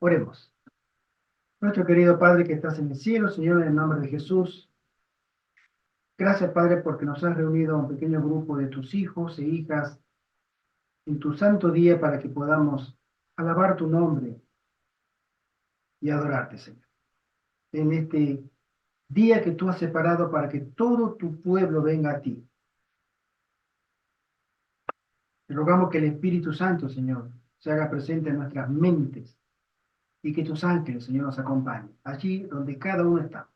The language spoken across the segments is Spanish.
Oremos. Nuestro querido Padre que estás en el cielo, Señor, en el nombre de Jesús. Gracias, Padre, porque nos has reunido a un pequeño grupo de tus hijos e hijas en tu santo día para que podamos alabar tu nombre y adorarte, Señor. En este día que tú has separado para que todo tu pueblo venga a ti. Te rogamos que el Espíritu Santo, Señor, se haga presente en nuestras mentes y que tus ángeles, Señor, nos acompañen allí donde cada uno está.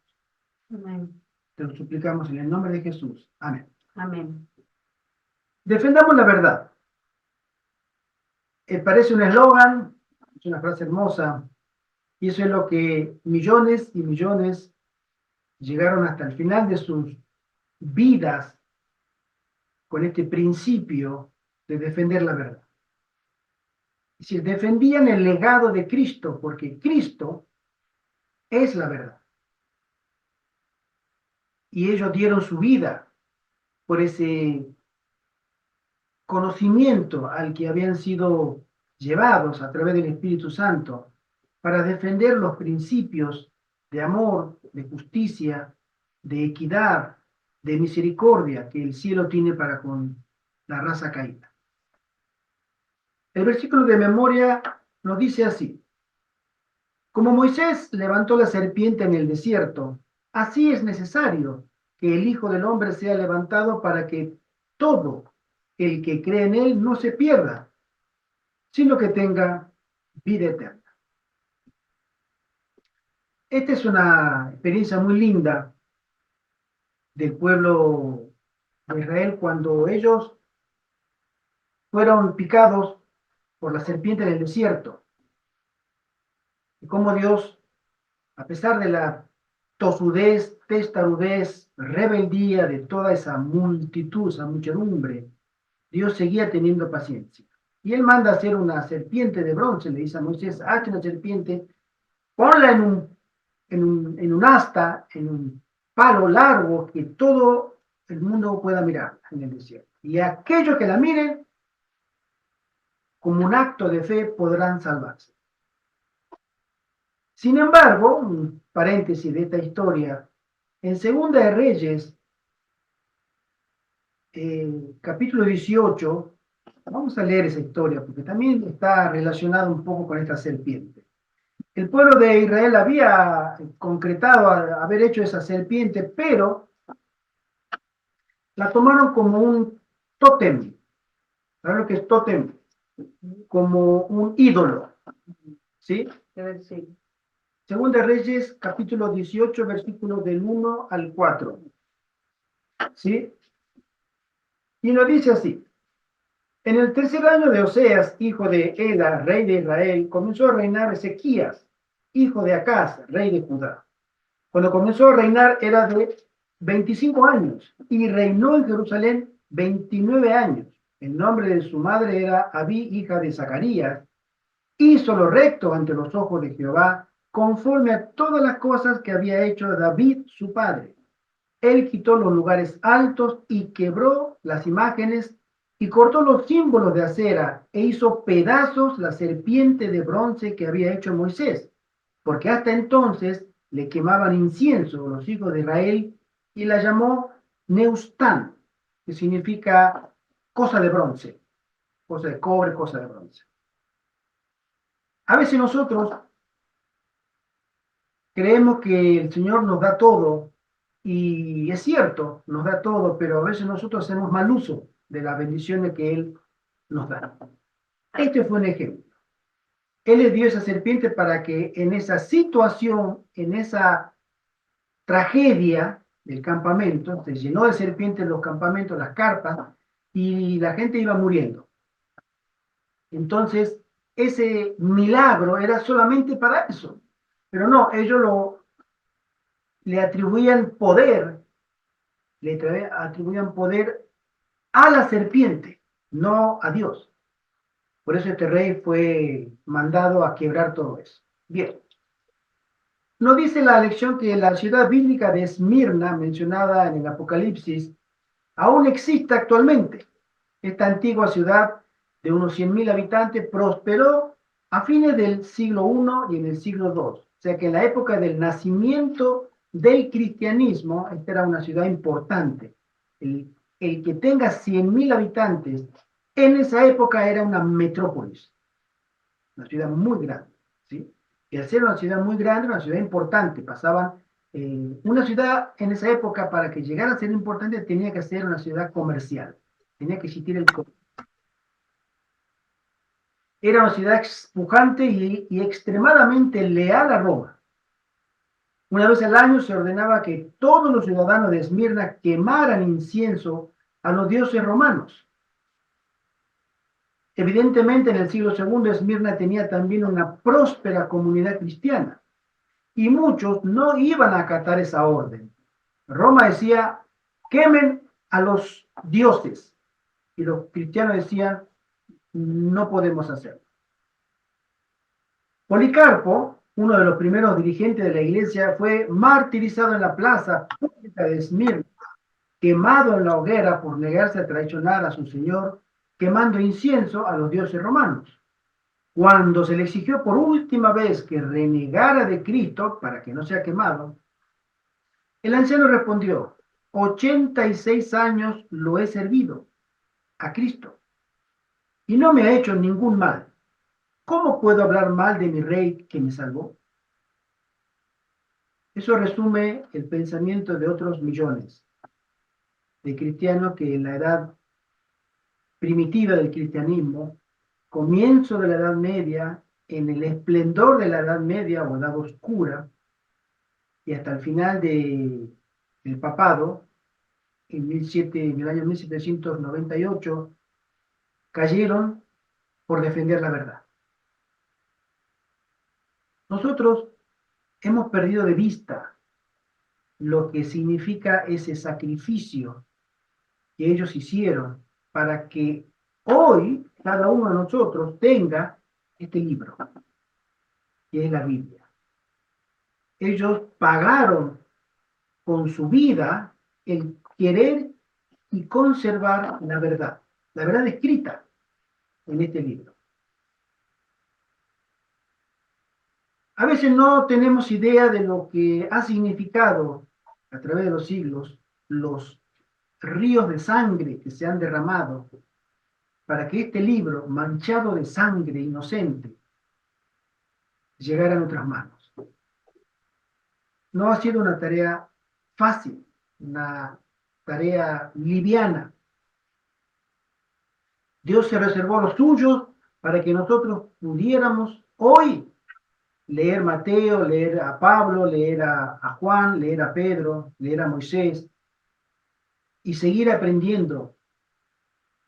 Amén. Te lo suplicamos en el nombre de Jesús. Amén. Amén. Defendamos la verdad. Parece un eslogan, es una frase hermosa, y eso es lo que millones y millones llegaron hasta el final de sus vidas con este principio de defender la verdad. Es decir, defendían el legado de Cristo, porque Cristo es la verdad. Y ellos dieron su vida por ese conocimiento al que habían sido llevados a través del Espíritu Santo para defender los principios de amor, de justicia, de equidad, de misericordia que el cielo tiene para con la raza caída. El versículo de memoria nos dice así: como Moisés levantó la serpiente en el desierto, así es necesario que el Hijo del Hombre sea levantado para que todo el que cree en él no se pierda, sino que tenga vida eterna. Esta es una experiencia muy linda del pueblo de Israel cuando ellos fueron picados por la serpiente en el desierto. Y cómo Dios, a pesar de la tosudez, testarudez, rebeldía de toda esa multitud, esa muchedumbre, Dios seguía teniendo paciencia. Y él manda hacer una serpiente de bronce, le dice a Moisés: hazte una serpiente, ponla en un asta, en un palo largo, que todo el mundo pueda mirar en el desierto. Y aquellos que la miren, como un acto de fe, podrán salvarse. Sin embargo, un paréntesis de esta historia, en Segunda de Reyes, capítulo 18, vamos a leer esa historia porque también está relacionada un poco con esta serpiente. El pueblo de Israel había concretado haber hecho esa serpiente, pero la tomaron como un tótem. ¿Saben lo que es tótem? Como un ídolo. ¿Sí? Sí. Segunda Reyes, capítulo 18, versículos del 1 al 4. ¿Sí? Y lo dice así: en el tercer año de Oseas, hijo de Ela, rey de Israel, comenzó a reinar Ezequías, hijo de Acaz, rey de Judá. Cuando comenzó a reinar era de 25 años y reinó en Jerusalén 29 años. El nombre de su madre era Abí, hija de Zacarías. Hizo lo recto ante los ojos de Jehová, conforme a todas las cosas que había hecho David su padre. Él quitó los lugares altos y quebró las imágenes y cortó los símbolos de acera e hizo pedazos la serpiente de bronce que había hecho Moisés, porque hasta entonces le quemaban incienso los hijos de Israel, y la llamó Neustán, que significa cosa de bronce, cosa de cobre, cosa de bronce. A veces nosotros creemos que el Señor nos da todo, y es cierto, nos da todo, pero a veces nosotros hacemos mal uso de las bendiciones que Él nos da. Este fue un ejemplo. Él le dio esa serpiente para que en esa situación, en esa tragedia del campamento, se llenó de serpientes los campamentos, las carpas, y la gente iba muriendo. Entonces, ese milagro era solamente para eso. Pero no, ellos le atribuían poder, atribuían poder a la serpiente, no a Dios. Por eso este rey fue mandado a quebrar todo eso. Bien. Nos dice la lección que la ciudad bíblica de Esmirna, mencionada en el Apocalipsis, aún existe actualmente. Esta antigua ciudad de unos 100.000 habitantes prosperó a fines del siglo I y en el siglo II. O sea que en la época del nacimiento del cristianismo, esta era una ciudad importante. El que tenga 100.000 habitantes en esa época era una metrópolis, una ciudad muy grande, ¿sí? Y al ser una ciudad muy grande, una ciudad importante, pasaban, una ciudad en esa época para que llegara a ser importante tenía que ser una ciudad comercial, tenía que existir el comercio. Era una ciudad pujante y extremadamente leal a Roma. Una vez al año se ordenaba que todos los ciudadanos de Esmirna quemaran incienso a los dioses romanos. Evidentemente, en el siglo II, Esmirna tenía también una próspera comunidad cristiana y muchos no iban a acatar esa orden. Roma decía, quemen a los dioses, y los cristianos decían, no podemos hacerlo. Policarpo, uno de los primeros dirigentes de la iglesia, fue martirizado en la plaza pública de Esmirna, quemado en la hoguera por negarse a traicionar a su señor, quemando incienso a los dioses romanos. Cuando se le exigió por última vez que renegara de Cristo para que no sea quemado, el anciano respondió, 86 años lo he servido a Cristo y no me ha hecho ningún mal. ¿Cómo puedo hablar mal de mi rey que me salvó? Eso resume el pensamiento de otros millones de cristianos que en la edad primitiva del cristianismo, comienzo de la Edad Media, en el esplendor de la Edad Media o Edad Oscura, y hasta el final del papado, en el año 1798, cayeron por defender la verdad. Nosotros hemos perdido de vista lo que significa ese sacrificio que ellos hicieron para que hoy cada uno de nosotros tenga este libro, que es la Biblia. Ellos pagaron con su vida el querer y conservar la verdad escrita en este libro. A veces no tenemos idea de lo que ha significado a través de los siglos los ríos de sangre que se han derramado para que este libro, manchado de sangre inocente, llegara a nuestras manos. No ha sido una tarea fácil, una tarea liviana. Dios se reservó los suyos para que nosotros pudiéramos hoy leer Mateo, leer a Pablo, leer a Juan, leer a Pedro, leer a Moisés y seguir aprendiendo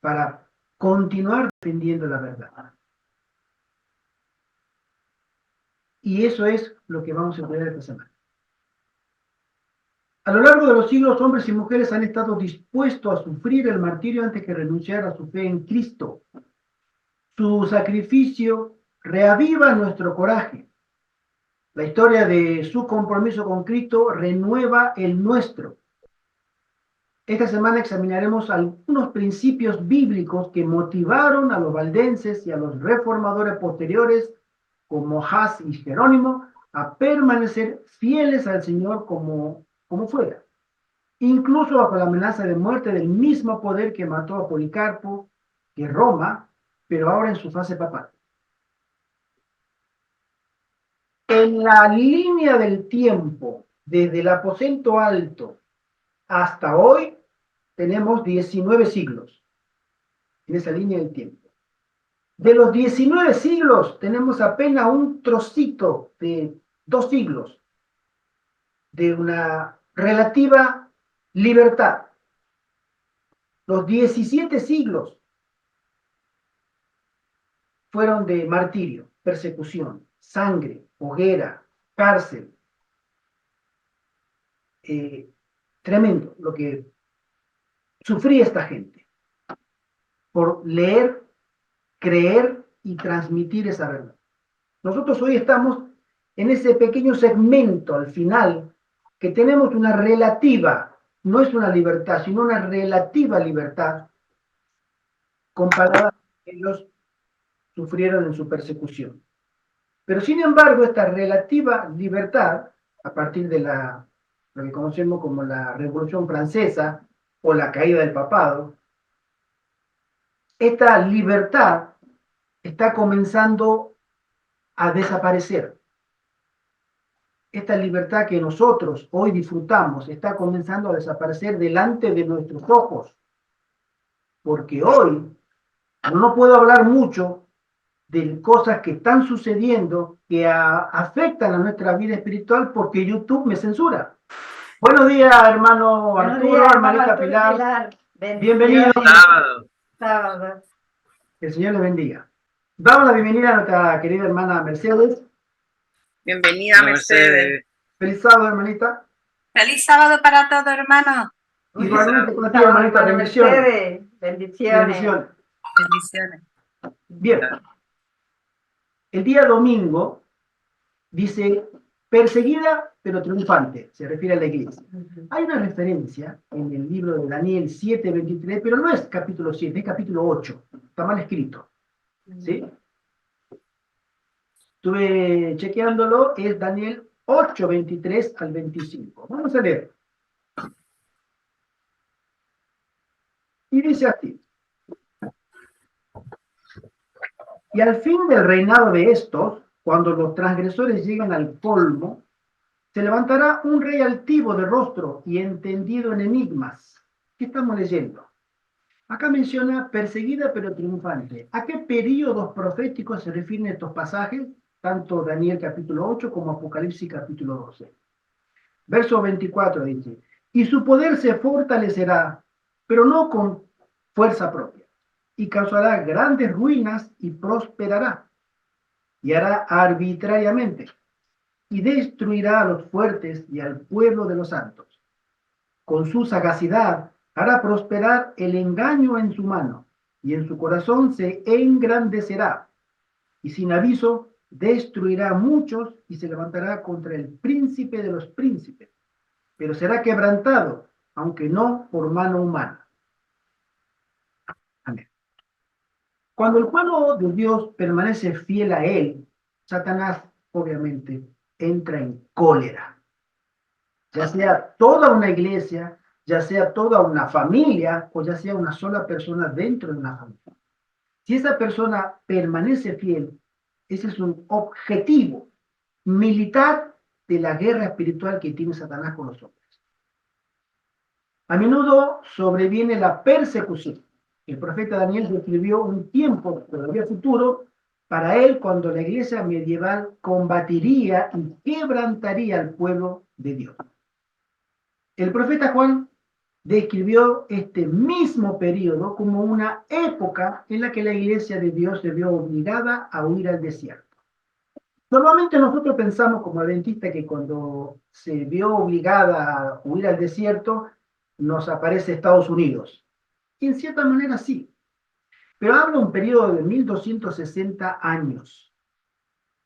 para continuar defendiendo la verdad. Y eso es lo que vamos a estudiar esta semana. A lo largo de los siglos, hombres y mujeres han estado dispuestos a sufrir el martirio antes que renunciar a su fe en Cristo. Su sacrificio reaviva nuestro coraje. La historia de su compromiso con Cristo renueva el nuestro. Esta semana examinaremos algunos principios bíblicos que motivaron a los valdenses y a los reformadores posteriores, como Has y Jerónimo, a permanecer fieles al Señor como fuera, incluso bajo la amenaza de muerte del mismo poder que mató a Policarpo, que Roma, pero ahora en su fase papal. En la línea del tiempo, desde el aposento alto hasta hoy, tenemos 19 siglos, en esa línea del tiempo. De los 19 siglos, tenemos apenas un trocito de 2 siglos de una relativa libertad. Los 17 siglos fueron de martirio, persecución, sangre, hoguera, cárcel. Tremendo lo que sufría esta gente por leer, creer y transmitir esa verdad. Nosotros hoy estamos en ese pequeño segmento al final que tenemos una relativa, no es una libertad, sino una relativa libertad comparada a lo que ellos sufrieron en su persecución. Pero sin embargo, esta relativa libertad, a partir de lo que conocemos como la Revolución Francesa o la caída del papado, esta libertad está comenzando a desaparecer. Esta libertad que nosotros hoy disfrutamos está comenzando a desaparecer delante de nuestros ojos. Porque hoy no puedo hablar mucho de cosas que están sucediendo que afectan a nuestra vida espiritual porque YouTube me censura. Buenos días, hermano Buenos Arturo, días, hermano hermanita Arturo Pilar. Pilar. Bienvenido. Bendiciones. Sábado. El Señor le bendiga. Damos la bienvenida a nuestra querida hermana Mercedes. Bienvenida, Mercedes. Feliz sábado, hermanita. Feliz sábado para todos, hermanos. Igualmente con ti, Sábado, hermanita, hermano bendiciones. Mercedes. Bendiciones. Bendiciones. Bendiciones. Bien. El día domingo dice perseguida pero triunfante, se refiere a la iglesia. Hay una referencia en el libro de Daniel 7:23, pero no es capítulo 7, es capítulo 8. Está mal escrito. ¿Sí? Estuve chequeándolo, es Daniel 8:23 al 25. Vamos a leer. Y dice así. Y al fin del reinado de estos, cuando los transgresores llegan al colmo, se levantará un rey altivo de rostro y entendido en enigmas. ¿Qué estamos leyendo? Acá menciona perseguida pero triunfante. ¿A qué períodos proféticos se refieren estos pasajes? Tanto Daniel capítulo 8 como Apocalipsis capítulo 12. Verso 24 dice, y su poder se fortalecerá, pero no con fuerza propia, y causará grandes ruinas y prosperará, y hará arbitrariamente, y destruirá a los fuertes y al pueblo de los santos. Con su sagacidad hará prosperar el engaño en su mano, y en su corazón se engrandecerá, y sin aviso destruirá a muchos y se levantará contra el príncipe de los príncipes, pero será quebrantado, aunque no por mano humana. Amén. Cuando el pueblo de Dios permanece fiel a él, Satanás, obviamente, entra en cólera. Ya sea toda una iglesia, ya sea toda una familia, o ya sea una sola persona dentro de una familia. Si esa persona permanece fiel, ese es un objetivo militar de la guerra espiritual que tiene Satanás con los hombres. A menudo sobreviene la persecución. El profeta Daniel describió un tiempo todavía futuro para él cuando la iglesia medieval combatiría y quebrantaría al pueblo de Dios. El profeta Juan describió este mismo periodo como una época en la que la iglesia de Dios se vio obligada a huir al desierto. Normalmente nosotros pensamos como adventistas que cuando se vio obligada a huir al desierto, nos aparece Estados Unidos. Y en cierta manera sí. Pero habla un periodo de 1260 años.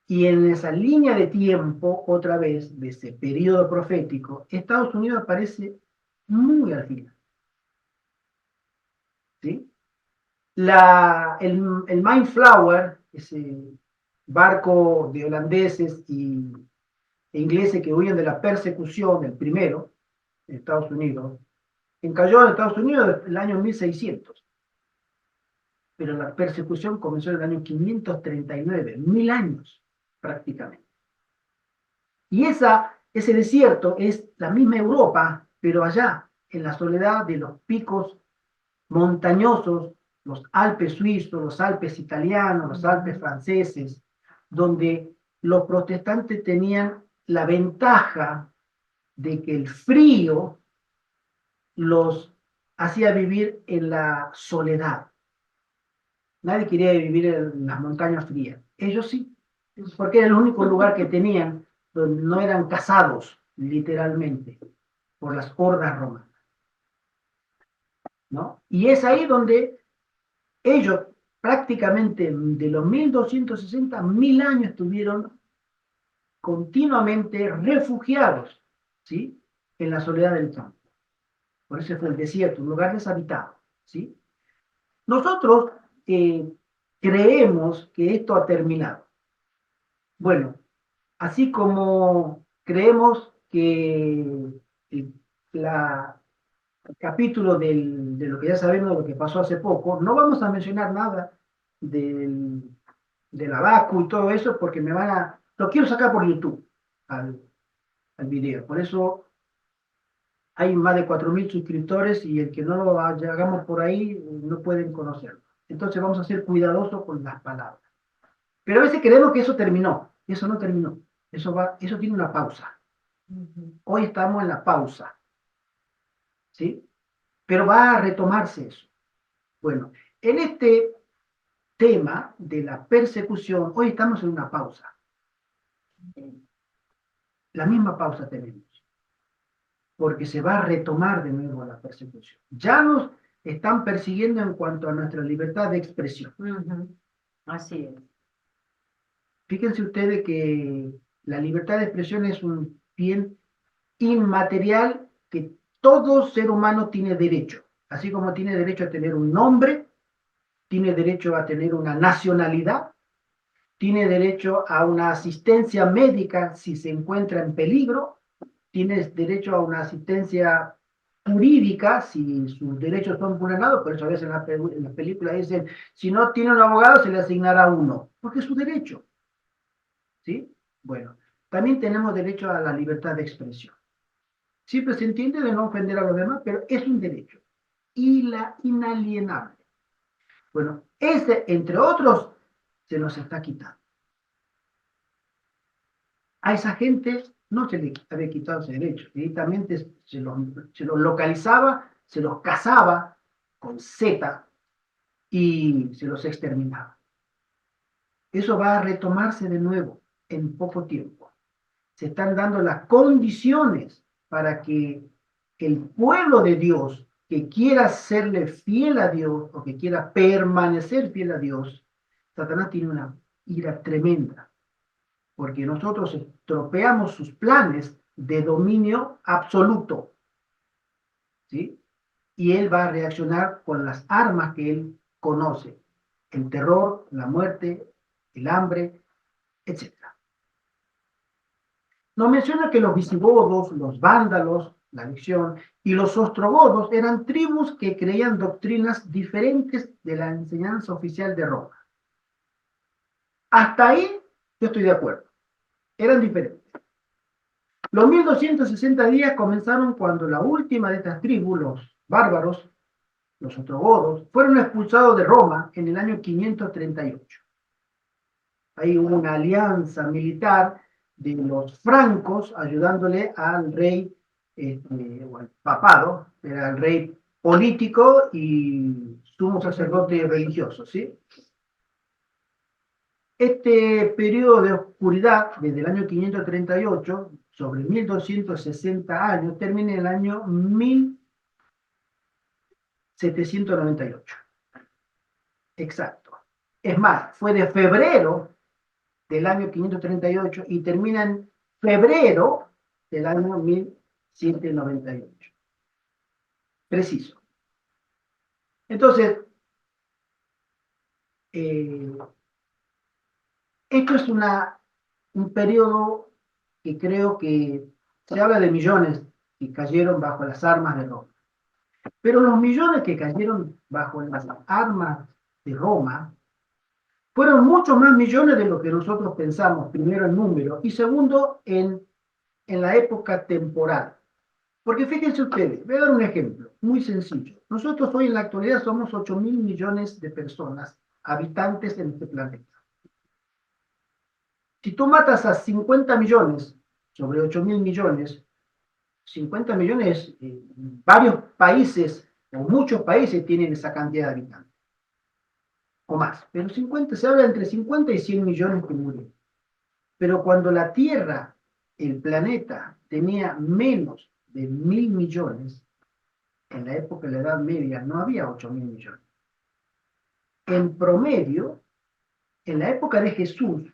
Y en esa línea de tiempo, otra vez, de ese periodo profético, Estados Unidos aparece muy al final. ¿Sí? El Mayflower, ese barco de holandeses e ingleses que huyen de la persecución, el primero, en Estados Unidos, encalló en Estados Unidos en el año 1600. Pero la persecución comenzó en el año 539, 1000 años prácticamente. Y ese desierto es la misma Europa, pero allá, en la soledad de los picos montañosos, los Alpes suizos, los Alpes italianos, los Alpes franceses, donde los protestantes tenían la ventaja de que el frío los hacía vivir en la soledad. Nadie quería vivir en las montañas frías. Ellos sí, porque era el único lugar que tenían donde no eran cazados, literalmente, por las hordas romanas. ¿No? Y es ahí donde ellos prácticamente de los 1260, 1000 años estuvieron continuamente refugiados, ¿sí? En la soledad del campo. Por eso fue el desierto, un lugar deshabitado, ¿sí? Nosotros creemos que esto ha terminado. Bueno, así como creemos que el, el capítulo de lo que ya sabemos de lo que pasó hace poco, no vamos a mencionar nada del, del Abaco y todo eso porque lo quiero sacar por YouTube al video. Por eso hay más de 4.000 suscriptores y el que no lo hagamos por ahí no pueden conocerlo. Entonces vamos a ser cuidadosos con las palabras. Pero a veces creemos que eso terminó. Eso no terminó. Eso tiene una pausa. Hoy estamos en la pausa, ¿sí? Pero va a retomarse eso. Bueno, en este tema de la persecución, hoy estamos en una pausa. La misma pausa tenemos, porque se va a retomar de nuevo la persecución. Ya nos están persiguiendo en cuanto a nuestra libertad de expresión. Así es. Fíjense ustedes que la libertad de expresión es un bien inmaterial que todo ser humano tiene derecho, así como tiene derecho a tener un nombre, tiene derecho a tener una nacionalidad, tiene derecho a una asistencia médica si se encuentra en peligro, tiene derecho a una asistencia jurídica si sus derechos son vulnerados, por eso a veces en las películas dicen, si no tiene un abogado se le asignará uno, porque es su derecho, ¿sí? Bueno, también tenemos derecho a la libertad de expresión. Siempre se entiende de no ofender a los demás, pero es un derecho inalienable. Bueno, ese, entre otros, se nos está quitando. A esa gente no se le había quitado ese derecho. Directamente se los localizaba, se los cazaba con Z y se los exterminaba. Eso va a retomarse de nuevo en poco tiempo. Se están dando las condiciones para que el pueblo de Dios que quiera serle fiel a Dios o que quiera permanecer fiel a Dios, Satanás tiene una ira tremenda, porque nosotros estropeamos sus planes de dominio absoluto, ¿sí? Y él va a reaccionar con las armas que él conoce, el terror, la muerte, el hambre, etc. Nos menciona que los visigodos, los vándalos, la visión, y los ostrogodos eran tribus que creían doctrinas diferentes de la enseñanza oficial de Roma. Hasta ahí yo estoy de acuerdo. Eran diferentes. Los 1260 días comenzaron cuando la última de estas tribus, los bárbaros, los ostrogodos, fueron expulsados de Roma en el año 538. Ahí hubo una alianza militar de los francos ayudándole al rey, o al papado, era el rey político y sumo sacerdote religioso, ¿sí? Este periodo de oscuridad, desde el año 538, sobre 1260 años, termina en el año 1798. Exacto. Es más, fue de febrero del año 538 y termina en febrero del año 1798. Preciso. Entonces, esto es un periodo que creo que se habla de millones que cayeron bajo las armas de Roma. Pero los millones que cayeron bajo las armas de Roma fueron muchos más millones de lo que nosotros pensamos, primero en número y segundo en la época temporal. Porque fíjense ustedes, voy a dar un ejemplo muy sencillo. Nosotros hoy en la actualidad somos 8.000 millones de personas, habitantes en este planeta. Si tú matas a 50 millones sobre 8.000 millones, 50 millones, varios países o muchos países tienen esa cantidad de habitantes, o más, pero 50, se habla entre 50 y 100 millones que murieron. Pero cuando la Tierra, el planeta, tenía menos de 1.000 millones, en la época de la Edad Media no había 8.000 millones. En promedio, en la época de Jesús,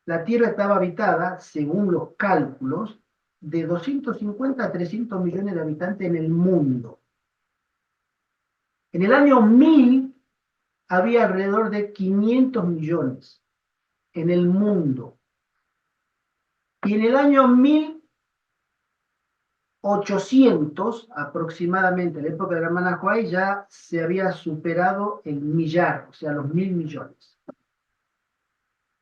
la Tierra estaba habitada, según los cálculos, de 250 a 300 millones de habitantes en el mundo. En el año 1000 había alrededor de 500 millones en el mundo. Y en el año 1800, aproximadamente, en la época de la hermana Huay, ya se había superado el millar, o sea, los 1.000 millones.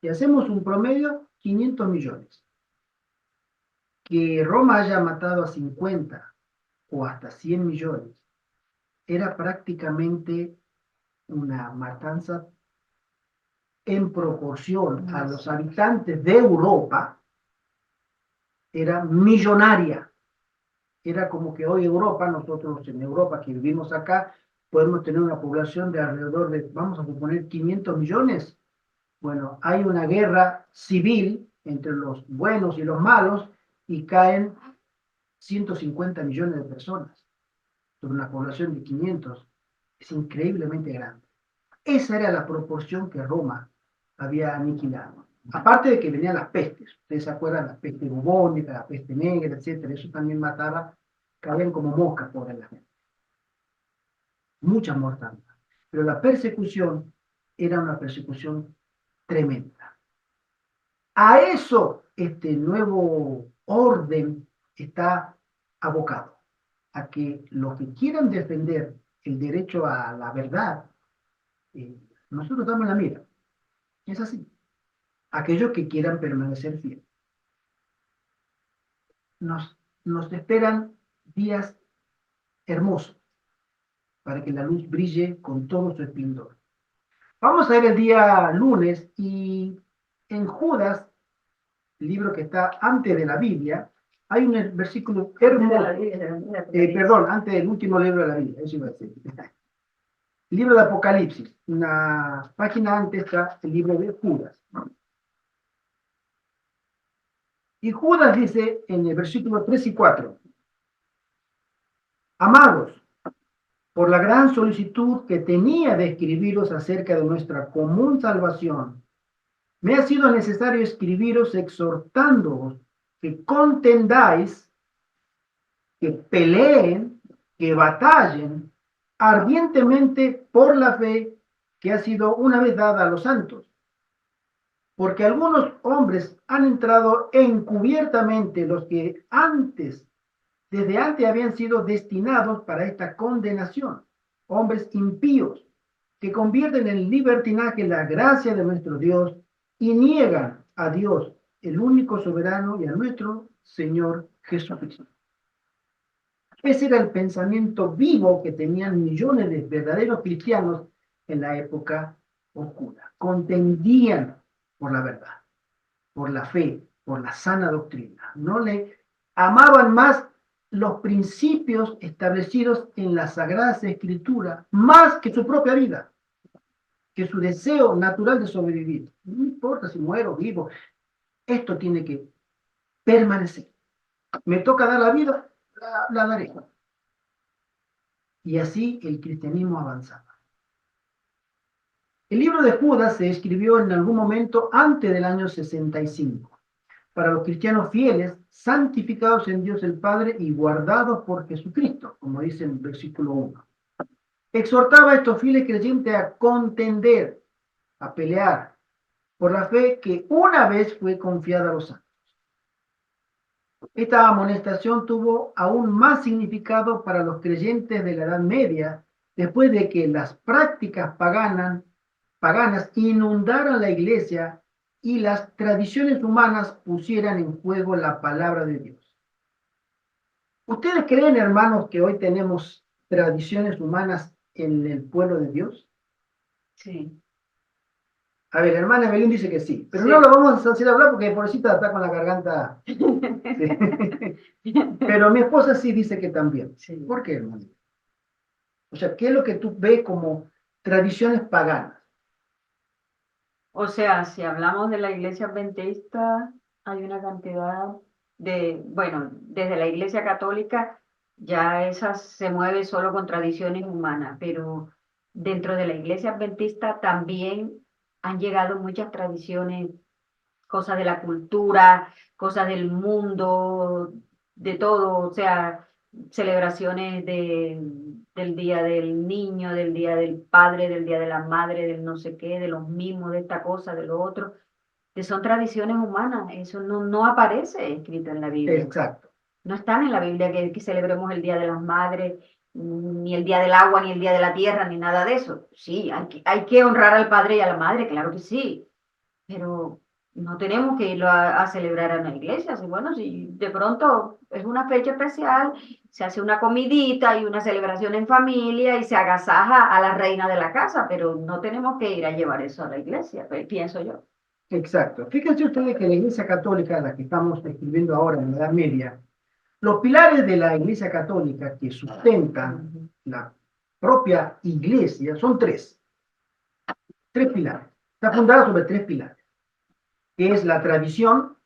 Si hacemos un promedio, 500 millones. Que Roma haya matado a 50 o hasta 100 millones, era prácticamente una matanza en proporción a los habitantes de Europa, era millonaria. Era como que hoy Europa, nosotros en Europa que vivimos acá, podemos tener una población de alrededor de, vamos a suponer, 500 millones. Bueno, hay una guerra civil entre los buenos y los malos y caen 150 millones de personas sobre una población de 500. Es increíblemente grande. Esa era la proporción que Roma había aniquilado. Aparte de que venían las pestes, ustedes se acuerdan, la peste bubónica, la peste negra, etcétera, eso también mataba, caían como moscas por la gente. Mucha mortandad. Pero la persecución era una persecución tremenda. A eso este nuevo orden está abocado, a que los que quieran defender el derecho a la verdad, nosotros damos la mira. Es así. Aquellos que quieran permanecer fieles. Nos esperan días hermosos para que la luz brille con todo su esplendor. Vamos a ver el día lunes y en Judas, el libro que está antes de la Biblia, hay un versículo hermoso. Perdón, antes del último libro de la Biblia, eso iba a decir. El libro de Apocalipsis, una página antes está el libro de Judas. Y Judas dice en el versículo 3 y 4, amados, por la gran solicitud que tenía de escribiros acerca de nuestra común salvación, me ha sido necesario escribiros exhortándoos que contendáis, que peleen, que batallen ardientemente por la fe que ha sido una vez dada a los santos. Porque algunos hombres han entrado encubiertamente, los que desde antes habían sido destinados para esta condenación, hombres impíos, que convierten en libertinaje la gracia de nuestro Dios y niegan a Dios, el único soberano, y a nuestro Señor Jesucristo. Ese era el pensamiento vivo que tenían millones de verdaderos cristianos en la época oscura. Contendían por la verdad, por la fe, por la sana doctrina. No le amaban más los principios establecidos en la Sagrada Escritura, más que su propia vida, que su deseo natural de sobrevivir. No importa si muero o vivo, esto tiene que permanecer. Me toca dar la vida, la daré. Y así el cristianismo avanzaba. El libro de Judas se escribió en algún momento antes del año 65. Para los cristianos fieles, santificados en Dios el Padre y guardados por Jesucristo, como dice en el versículo 1. Exhortaba a estos fieles creyentes a contender, a pelear por la fe que una vez fue confiada a los santos. Esta amonestación tuvo aún más significado para los creyentes de la Edad Media, después de que las prácticas paganas inundaran la iglesia y las tradiciones humanas pusieran en juego la palabra de Dios. ¿Ustedes creen, hermanos, que hoy tenemos tradiciones humanas en el pueblo de Dios? Sí. A ver, la hermana Belén dice que sí, pero Sí. no lo vamos a hacer hablar porque pobrecita está con la garganta. Sí. Pero mi esposa sí dice que también. Sí. ¿Por qué, hermano? O sea, ¿qué es lo que tú ves como tradiciones paganas? O sea, si hablamos de la iglesia adventista, hay una cantidad bueno, desde la iglesia católica ya esa se mueve solo con tradiciones humanas, pero dentro de la iglesia adventista también han llegado muchas tradiciones, cosas de la cultura, cosas del mundo, de todo, o sea, celebraciones del Día del Niño, del Día del Padre, del Día de la Madre, del no sé qué, de los mismos, de esta cosa, de lo otro. que son tradiciones humanas, eso no aparece escrito en la Biblia. Exacto. No están en la Biblia que celebremos el Día de las Madres, ni el Día del Agua, ni el Día de la Tierra, ni nada de eso. Sí, hay que honrar al padre y a la madre, claro que sí, pero no tenemos que irlo a celebrar a una iglesia. Así, bueno, si de pronto es una fecha especial, se hace una comidita y una celebración en familia y se agasaja a la reina de la casa, pero no tenemos que ir a llevar eso a la iglesia, pienso yo. Exacto. Fíjense ustedes que la Iglesia Católica, la que estamos escribiendo ahora en la Edad Media, los pilares de la Iglesia Católica que sustentan la propia Iglesia son tres. Tres pilares. Está fundada sobre tres pilares, que es la tradición,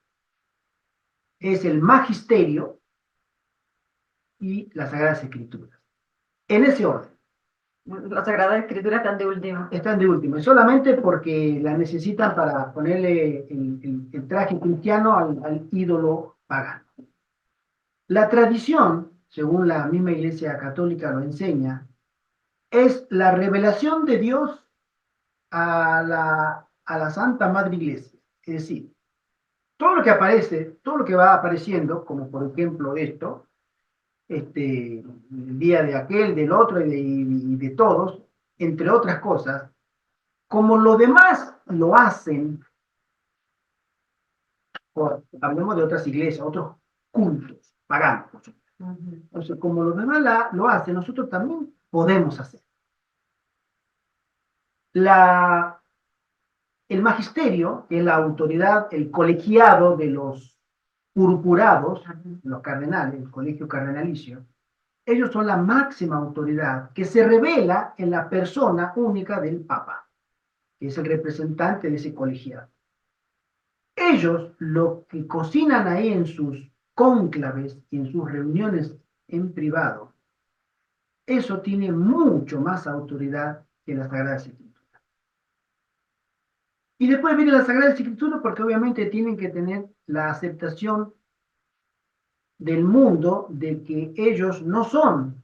es el magisterio y las Sagradas Escrituras. En ese orden. Las Sagradas Escrituras están de último. Están de último, y solamente porque la necesitan para ponerle el traje cristiano al ídolo pagano. La tradición, según la misma Iglesia Católica lo enseña, es la revelación de Dios a la Santa Madre Iglesia. Es decir, todo lo que aparece, todo lo que va apareciendo, como por ejemplo esto, el día de aquel, del otro y de todos, entre otras cosas, como los demás lo hacen, hablemos de otras iglesias, otros cultos paganos, por supuesto. Entonces, como los demás lo hacen, nosotros también podemos hacer. El magisterio, que es la autoridad, el colegiado de los purpurados, los cardenales, el colegio cardenalicio, ellos son la máxima autoridad que se revela en la persona única del Papa, que es el representante de ese colegiado. Ellos, lo que cocinan ahí en sus cónclaves y en sus reuniones en privado, eso tiene mucho más autoridad que la Sagrada Escritura. Y después viene la Sagrada Escritura porque obviamente tienen que tener la aceptación del mundo de que ellos no son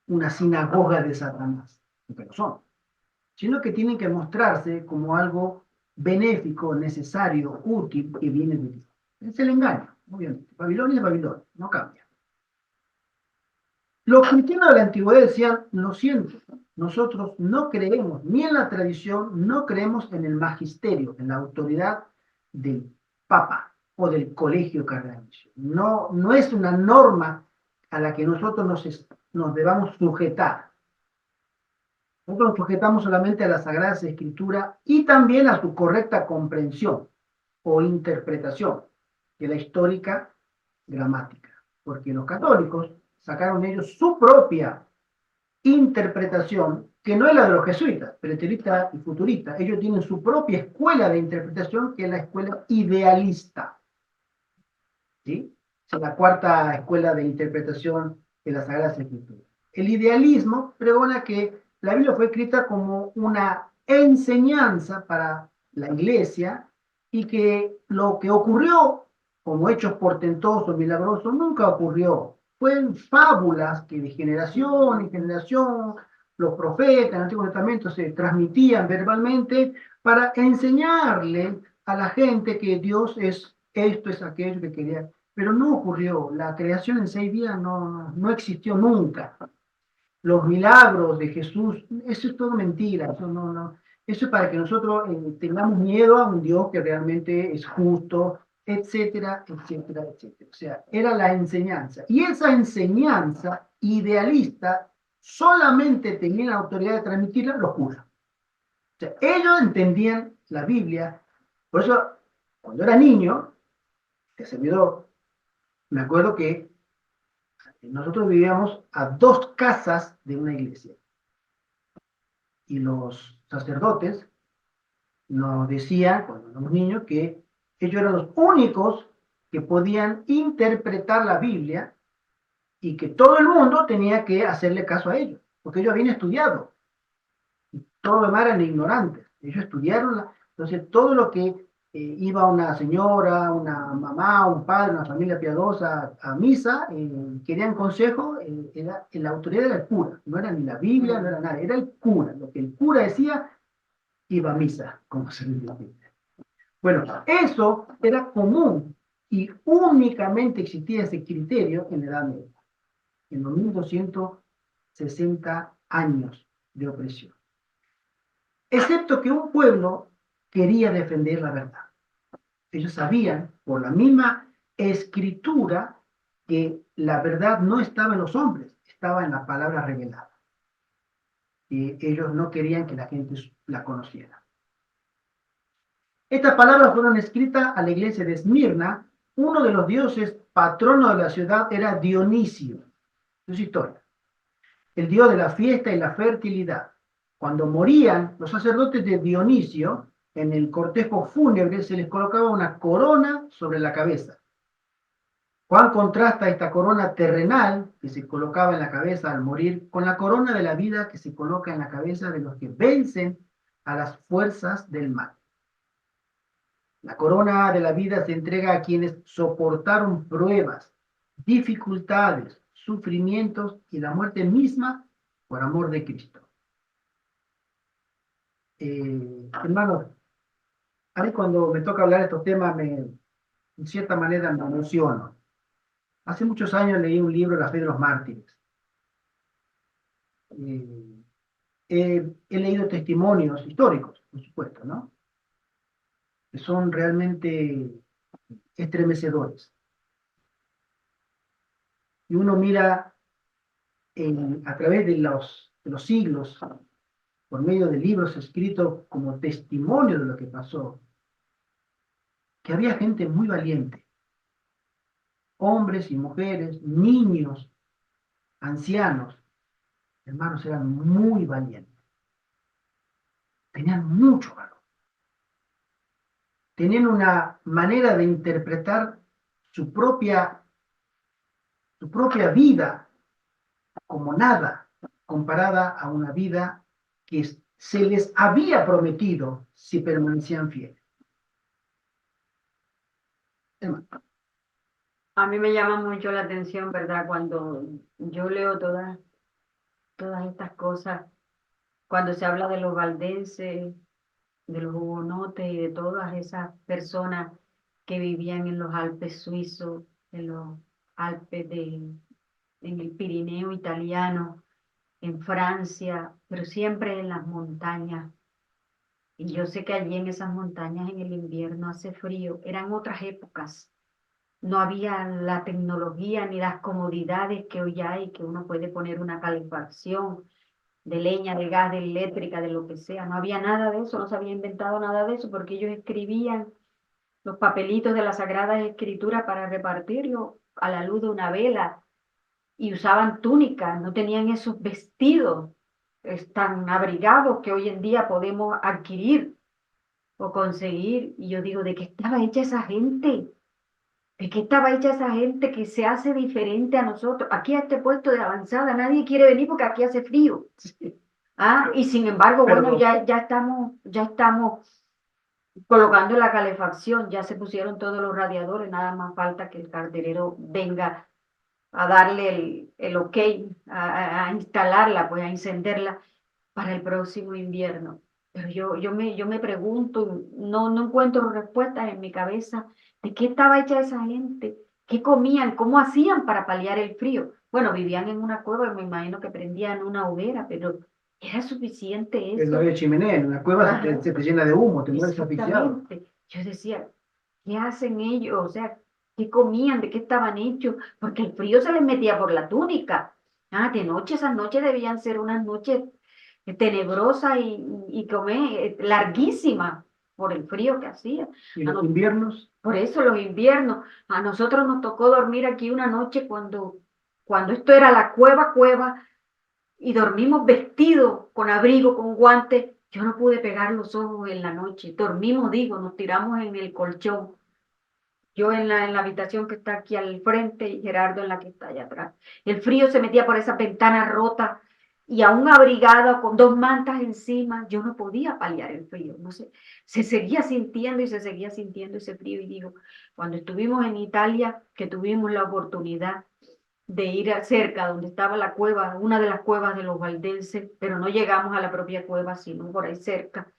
una sinagoga de Satanás, porque no son, sino que tienen que mostrarse como algo benéfico, necesario, útil, que viene de Dios. Es el engaño, obviamente. Babilonia es Babilonia, no cambia. Los cristianos de la antigüedad decían, lo siento, nosotros no creemos ni en la tradición, no creemos en el magisterio, en la autoridad del Papa o del colegio cardenalicio. No es una norma a la que nosotros nos debamos sujetar. Nosotros nos sujetamos solamente a las Sagradas Escrituras y también a su correcta comprensión o interpretación, que es la histórica gramática. Porque los católicos sacaron ellos su propia interpretación, que no es la de los jesuitas, preterista y futurista. Ellos tienen su propia escuela de interpretación, que es la escuela idealista. ¿Sí? Es la cuarta escuela de interpretación de las Sagradas Escrituras. El idealismo pregona que la Biblia fue escrita como una enseñanza para la iglesia y que lo que ocurrió como hechos portentosos, milagrosos, nunca ocurrió. Fueron fábulas que de generación en generación los profetas en el Antiguo Testamento se transmitían verbalmente para enseñarle a la gente que Dios es esto, es aquello que quería. Pero no ocurrió. La creación en 6 días no existió nunca. Los milagros de Jesús, eso es todo mentira. Eso es para que nosotros tengamos miedo a un Dios que realmente es justo, etcétera, etcétera, etcétera. O sea, era la enseñanza. Y esa enseñanza idealista solamente tenían la autoridad de transmitirla los curas. O sea, ellos entendían la Biblia. Por eso, cuando era niño, de servidor, me acuerdo que nosotros vivíamos a 2 casas de una iglesia. Y los sacerdotes nos decían, cuando éramos niños, que ellos eran los únicos que podían interpretar la Biblia y que todo el mundo tenía que hacerle caso a ellos, porque ellos habían estudiado. Y todo lo demás eran ignorantes. Ellos estudiaron, entonces todo lo que iba una señora, una mamá, un padre, una familia piadosa a misa, querían consejo, la autoridad era el cura, no era ni la Biblia, no era nada, era el cura. Lo que el cura decía, iba a misa, como se dice. Bueno, eso era común y únicamente existía ese criterio en la Edad Media, en los 1260 años de opresión. Excepto que un pueblo quería defender la verdad. Ellos sabían, por la misma escritura, que la verdad no estaba en los hombres, estaba en la palabra revelada. Y ellos no querían que la gente la conociera. Estas palabras fueron escritas a la iglesia de Esmirna. Uno de los dioses patronos de la ciudad era Dionisio. Es historia. El dios de la fiesta y la fertilidad. Cuando morían los sacerdotes de Dionisio, en el cortejo fúnebre se les colocaba una corona sobre la cabeza. Juan contrasta esta corona terrenal que se colocaba en la cabeza al morir con la corona de la vida que se coloca en la cabeza de los que vencen a las fuerzas del mal. La corona de la vida se entrega a quienes soportaron pruebas, dificultades, sufrimientos y la muerte misma por amor de Cristo. Hermanos, a mí cuando me toca hablar de estos temas, en cierta manera me emociono. Hace muchos años leí un libro, La fe de los mártires. He leído testimonios históricos, por supuesto, ¿no? Que son realmente estremecedores. Y uno mira a través de los siglos, por medio de libros escritos como testimonio de lo que pasó, que había gente muy valiente, hombres y mujeres, niños, ancianos, hermanos, eran muy valientes, tenían mucho valor, tenían una manera de interpretar su propia vida como nada comparada a una vida que se les había prometido si permanecían fieles. A mí me llama mucho la atención, ¿verdad? Cuando yo leo todas estas cosas, cuando se habla de los valdenses, de los hugonotes y de todas esas personas que vivían en los Alpes suizos, en los Alpes en el Pirineo italiano, en Francia, pero siempre en las montañas. Y yo sé que allí en esas montañas en el invierno hace frío, eran otras épocas. No había la tecnología ni las comodidades que hoy hay, que uno puede poner una calefacción de leña, de gas, de eléctrica, de lo que sea. No había nada de eso, no se había inventado nada de eso, porque ellos escribían los papelitos de las Sagradas Escrituras para repartirlo a la luz de una vela y usaban túnicas, no tenían esos vestidos tan abrigados que hoy en día podemos adquirir o conseguir. Y yo digo, ¿de qué estaba hecha esa gente? ¿De qué estaba hecha esa gente que se hace diferente a nosotros? Aquí a este puesto de avanzada nadie quiere venir porque aquí hace frío. Ah, y sin embargo, bueno, ya estamos colocando la calefacción, ya se pusieron todos los radiadores, nada más falta que el carterero venga a darle el ok, a instalarla, pues a encenderla para el próximo invierno. Pero yo me pregunto, no encuentro respuestas en mi cabeza de qué estaba hecha esa gente, qué comían, cómo hacían para paliar el frío. Bueno, vivían en una cueva, me imagino que prendían una hoguera, pero era suficiente No eso. había chimenea, en la cueva se te llena de humo, te mueres asfixiado. Exactamente. Yo decía, ¿qué hacen ellos? O sea, ¿qué comían? ¿De qué estaban hechos? Porque el frío se les metía por la túnica. Ah, de noche, esas noches debían ser unas noches tenebrosas y larguísimas por el frío que hacía. ¿Y los inviernos? Por eso los inviernos. A nosotros nos tocó dormir aquí una noche cuando esto era la cueva, y dormimos vestidos, con abrigo, con guantes. Yo no pude pegar los ojos en la noche. Dormimos, digo, nos tiramos en el colchón. Yo en la habitación que está aquí al frente y Gerardo en la que está allá atrás. El frío se metía por esas ventanas rotas y aún abrigada con dos mantas encima, yo no podía paliar el frío. No sé, se seguía sintiendo ese frío. Y digo, cuando estuvimos en Italia, que tuvimos la oportunidad de ir cerca donde estaba la cueva, una de las cuevas de los valdenses, pero no llegamos a la propia cueva, sino por ahí cerca.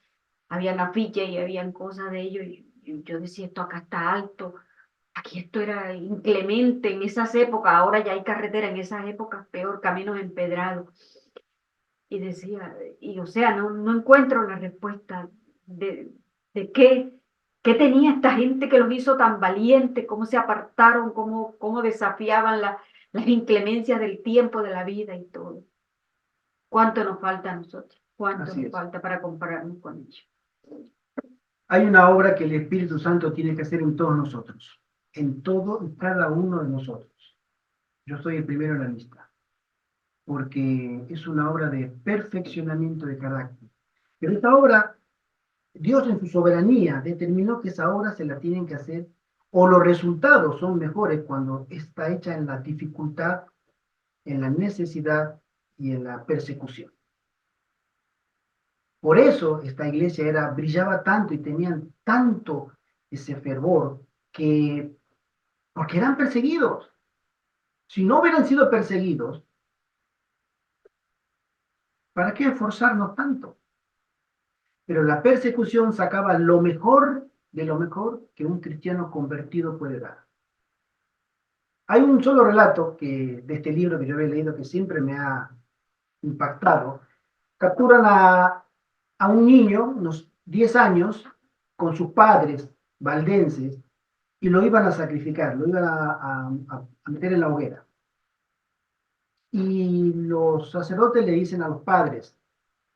Habían afiches y habían cosas de ellos. Y yo decía, esto acá está alto, aquí esto era inclemente en esas épocas, ahora ya hay carretera, en esas épocas peor, caminos empedrados. Y decía, y o sea, no encuentro la respuesta de qué tenía esta gente que los hizo tan valientes, cómo se apartaron, cómo desafiaban las inclemencias del tiempo, de la vida y todo. ¿Cuánto nos falta a nosotros? ¿Cuánto Así nos es. falta para compararnos con ellos? Hay una obra que el Espíritu Santo tiene que hacer en todos nosotros, en todo y cada uno de nosotros. Yo soy el primero en la lista, porque es una obra de perfeccionamiento de carácter. Pero esta obra, Dios en su soberanía determinó que esa obra se la tienen que hacer, o los resultados son mejores cuando está hecha en la dificultad, en la necesidad y en la persecución. Por eso esta iglesia brillaba tanto y tenían tanto ese fervor porque eran perseguidos. Si no hubieran sido perseguidos, ¿para qué esforzarnos tanto? Pero la persecución sacaba lo mejor de lo mejor que un cristiano convertido puede dar. Hay un solo relato de este libro que yo he leído que siempre me ha impactado. Capturan a un niño, unos 10 años, con sus padres valdenses, y lo iban a sacrificar, lo iban a meter en la hoguera. Y los sacerdotes le dicen a los padres,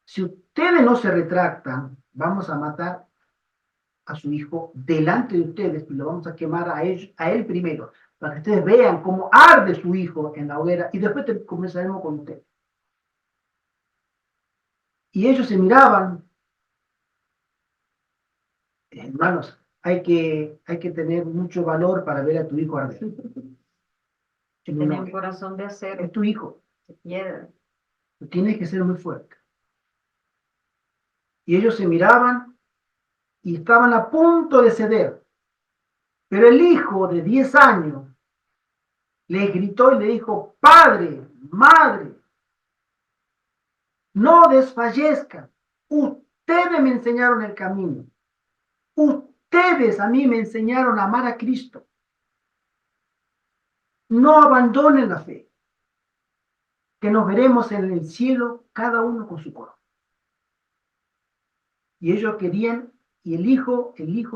si ustedes no se retractan, vamos a matar a su hijo delante de ustedes y lo vamos a quemar a él primero, para que ustedes vean cómo arde su hijo en la hoguera y después comenzaremos con ustedes. Y ellos se miraban. Hermanos, hay que tener mucho valor para ver a tu hijo arder. Tenía un corazón de acero, Es tu hijo. de piedra. Tienes que ser muy fuerte. Y ellos se miraban y estaban a punto de ceder. Pero el hijo de 10 años les gritó y le dijo, padre, madre, no desfallezcan. Ustedes me enseñaron el camino. Ustedes a mí me enseñaron a amar a Cristo. No abandonen la fe, que nos veremos en el cielo cada uno con su corona. Y ellos querían, y el hijo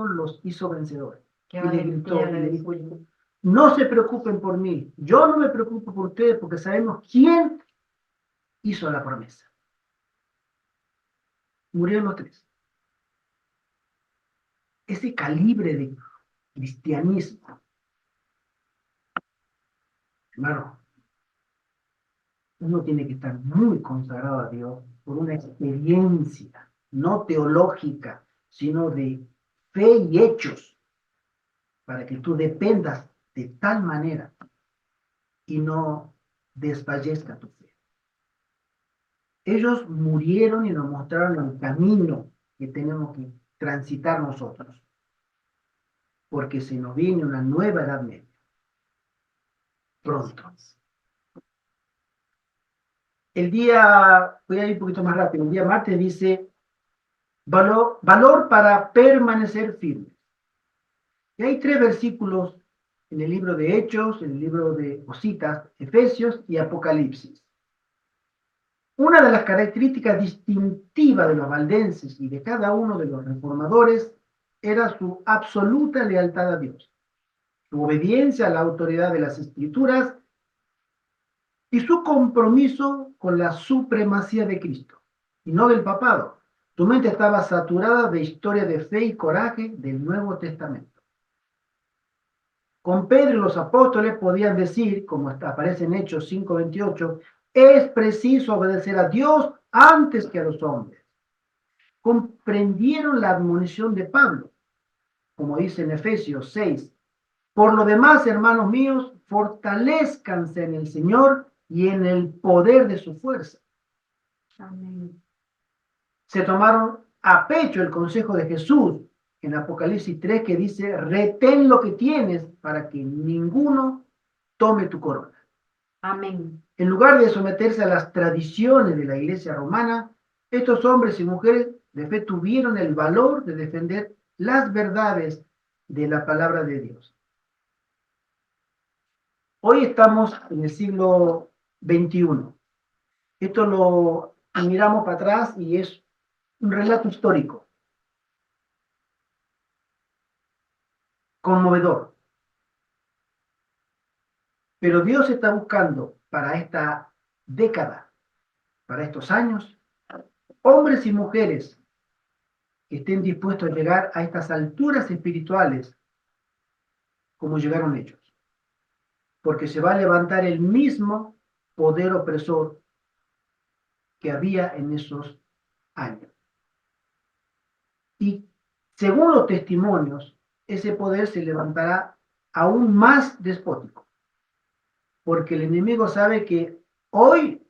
los hizo vencedores. Y le gritó, y le dijo, no se preocupen por mí, yo no me preocupo por ustedes porque sabemos quién hizo la promesa. Murieron los tres. Ese calibre de cristianismo, hermano, uno tiene que estar muy consagrado a Dios por una experiencia, no teológica, sino de fe y hechos, para que tú dependas de tal manera y no desfallezca tu fe. Ellos murieron y nos mostraron el camino que tenemos que transitar nosotros, porque se nos viene una nueva edad media. Pronto. Voy a ir un poquito más rápido, el día martes dice, valor para permanecer firmes. Y hay 3 versículos en el libro de Hechos, en el libro de Cositas, Efesios y Apocalipsis. Una de las características distintivas de los valdenses y de cada uno de los reformadores era su absoluta lealtad a Dios, su obediencia a la autoridad de las Escrituras y su compromiso con la supremacía de Cristo, y no del papado. Su mente estaba saturada de historia de fe y coraje del Nuevo Testamento. Con Pedro y los apóstoles podían decir, como aparece en Hechos 5:28, es preciso obedecer a Dios antes que a los hombres. Comprendieron la admonición de Pablo, como dice en Efesios 6. Por lo demás, hermanos míos, fortalezcanse en el Señor y en el poder de su fuerza. Amén. Se tomaron a pecho el consejo de Jesús en Apocalipsis 3 que dice, retén lo que tienes para que ninguno tome tu corona. Amén. En lugar de someterse a las tradiciones de la iglesia romana, estos hombres y mujeres de fe tuvieron el valor de defender las verdades de la palabra de Dios. Hoy estamos en el siglo XXI. Esto lo miramos para atrás y es un relato histórico, conmovedor. Pero Dios está buscando para esta década, para estos años, hombres y mujeres que estén dispuestos a llegar a estas alturas espirituales como llegaron ellos. Porque se va a levantar el mismo poder opresor que había en esos años. Y según los testimonios, ese poder se levantará aún más despótico. Porque el enemigo sabe que hoy,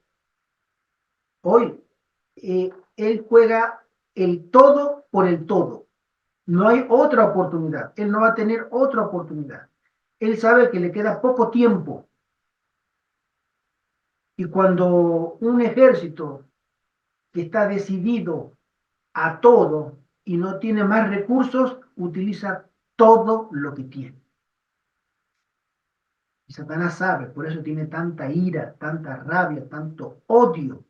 él juega el todo por el todo. No hay otra oportunidad. Él no va a tener otra oportunidad. Él sabe que le queda poco tiempo. Y cuando un ejército que está decidido a todo y no tiene más recursos, utiliza todo lo que tiene. Y Satanás sabe, por eso tiene tanta ira, tanta rabia, tanto odio,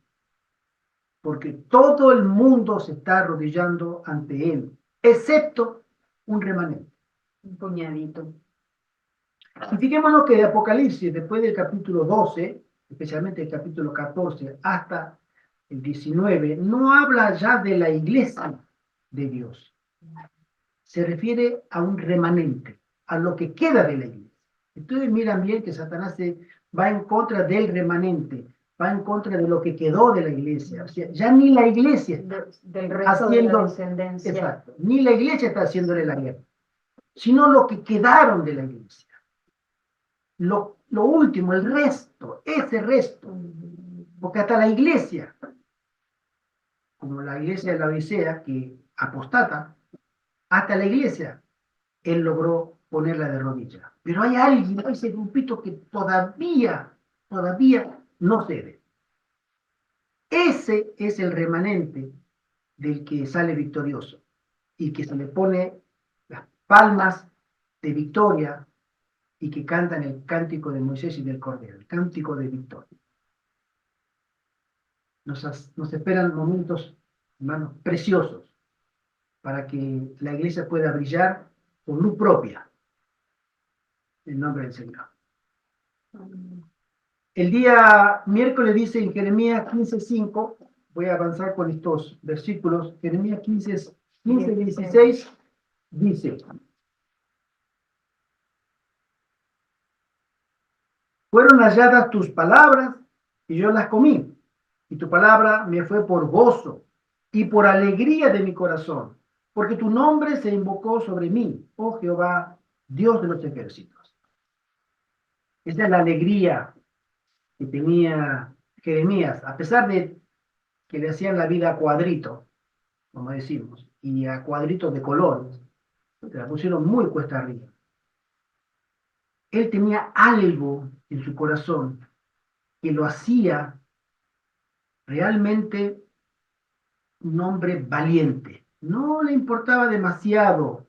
porque todo el mundo se está arrodillando ante él, excepto un remanente. Un puñadito. Y fijémonos que de Apocalipsis, después del capítulo 12, especialmente el capítulo 14 hasta el 19, no habla ya de la iglesia de Dios. Se refiere a un remanente, a lo que queda de la iglesia. Ustedes miran bien que Satanás va en contra del remanente, va en contra de lo que quedó de la iglesia. O sea, ya ni la iglesia está Del resto de la descendencia. exacto, ni la iglesia está haciéndole la guerra, sino lo que quedaron de la iglesia. Lo último, el resto, ese resto. Porque hasta la iglesia, como la iglesia de la Odisea, que apostata, hasta la iglesia, él logró ponerla de rodillas. Pero hay alguien, ese grupito que todavía no cede. Ese es el remanente del que sale victorioso y que se le pone las palmas de victoria y que cantan el cántico de Moisés y del Cordero, el cántico de victoria. Nos esperan momentos, hermanos, preciosos para que la iglesia pueda brillar con luz propia en nombre del Señor. El día miércoles dice en Jeremías 15:5, voy a avanzar con estos versículos, Jeremías 15:16 dice: fueron halladas tus palabras y yo las comí, y tu palabra me fue por gozo y por alegría de mi corazón, porque tu nombre se invocó sobre mí, oh Jehová, Dios de los ejércitos. Esa es la alegría que tenía Jeremías, a pesar de que le hacían la vida a cuadrito, como decimos, y a cuadritos de colores, se la pusieron muy cuesta arriba. Él tenía algo en su corazón que lo hacía realmente un hombre valiente. No le importaba demasiado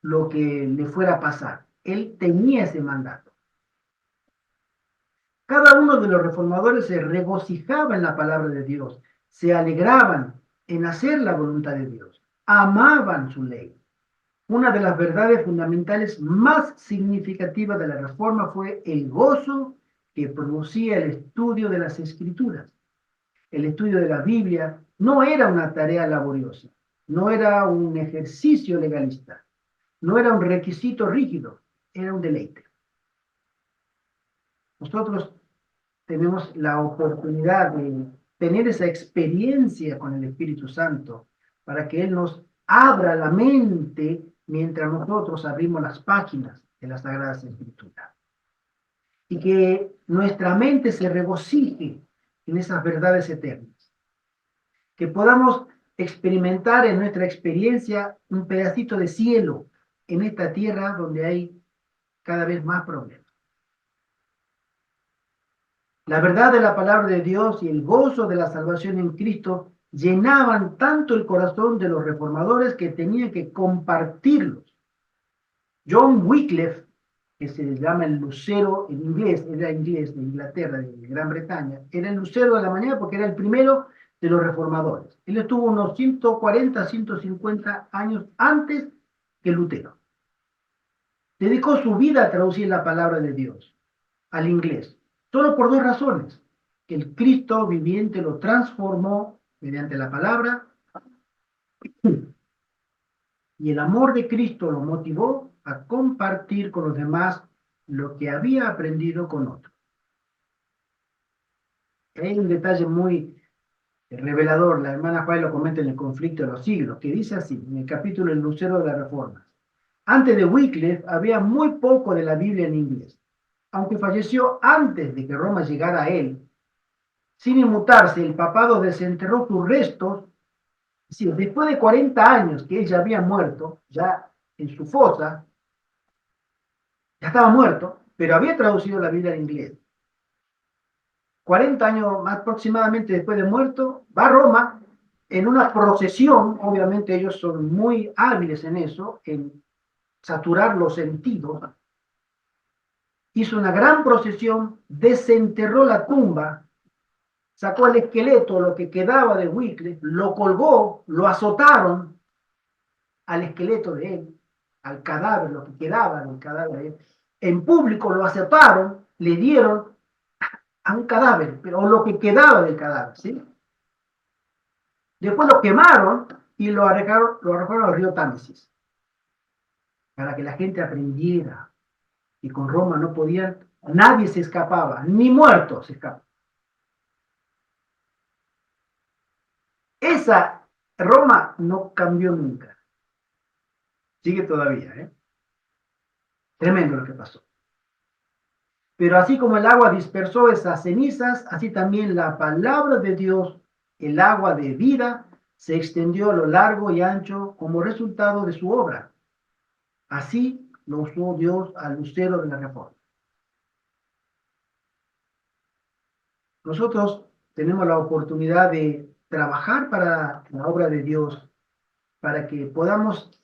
lo que le fuera a pasar. Él tenía ese mandato. Cada uno de los reformadores se regocijaba en la palabra de Dios, se alegraban en hacer la voluntad de Dios, amaban su ley. Una de las verdades fundamentales más significativas de la Reforma fue el gozo que producía el estudio de las Escrituras. El estudio de la Biblia no era una tarea laboriosa, no era un ejercicio legalista, no era un requisito rígido, era un deleite. Nosotros tenemos la oportunidad de tener esa experiencia con el Espíritu Santo para que Él nos abra la mente mientras nosotros abrimos las páginas de las Sagradas Escrituras. Y que nuestra mente se regocije en esas verdades eternas. Que podamos experimentar en nuestra experiencia un pedacito de cielo en esta tierra donde hay cada vez más problemas. La verdad de la palabra de Dios y el gozo de la salvación en Cristo llenaban tanto el corazón de los reformadores que tenían que compartirlos. John Wycliffe, que se llama el lucero en inglés, era inglés de Inglaterra, de Gran Bretaña, era el lucero de la mañana porque era el primero de los reformadores. Él estuvo unos 140, 150 años antes que Lutero. Dedicó su vida a traducir la palabra de Dios al inglés, solo por dos razones: que el Cristo viviente lo transformó mediante la palabra y el amor de Cristo lo motivó a compartir con los demás lo que había aprendido con otros. Hay un detalle muy revelador, la hermana Juárez lo comenta en el Conflicto de los Siglos, que dice así, en el capítulo El Lucero de la Reforma: antes de Wycliffe había muy poco de la Biblia en inglés. Aunque falleció antes de que Roma llegara a él, sin inmutarse, el papado desenterró sus restos. Es decir, después de 40 años que él ya había muerto, ya en su fosa, ya estaba muerto, pero había traducido la Biblia al inglés. 40 años más aproximadamente después de muerto, va a Roma en una procesión. Obviamente ellos son muy hábiles en eso, en saturar los sentidos. Hizo una gran procesión, desenterró la tumba, sacó el esqueleto, lo que quedaba de Wycliffe, lo colgó, lo azotaron al esqueleto de él, al cadáver, lo que quedaba del cadáver de él. En público lo azotaron, le dieron a un cadáver, pero lo que quedaba del cadáver, ¿sí? Después lo quemaron y lo arrojaron al río Támesis, para que la gente aprendiera que con Roma no podían, nadie se escapaba, ni muerto se escapa. Esa Roma no cambió nunca. Sigue todavía, ¿eh? Tremendo lo que pasó. Pero así como el agua dispersó esas cenizas, así también la palabra de Dios, el agua de vida, se extendió a lo largo y ancho como resultado de su obra. Así lo usó Dios al lucero de la Reforma. Nosotros tenemos la oportunidad de trabajar para la obra de Dios, para que podamos,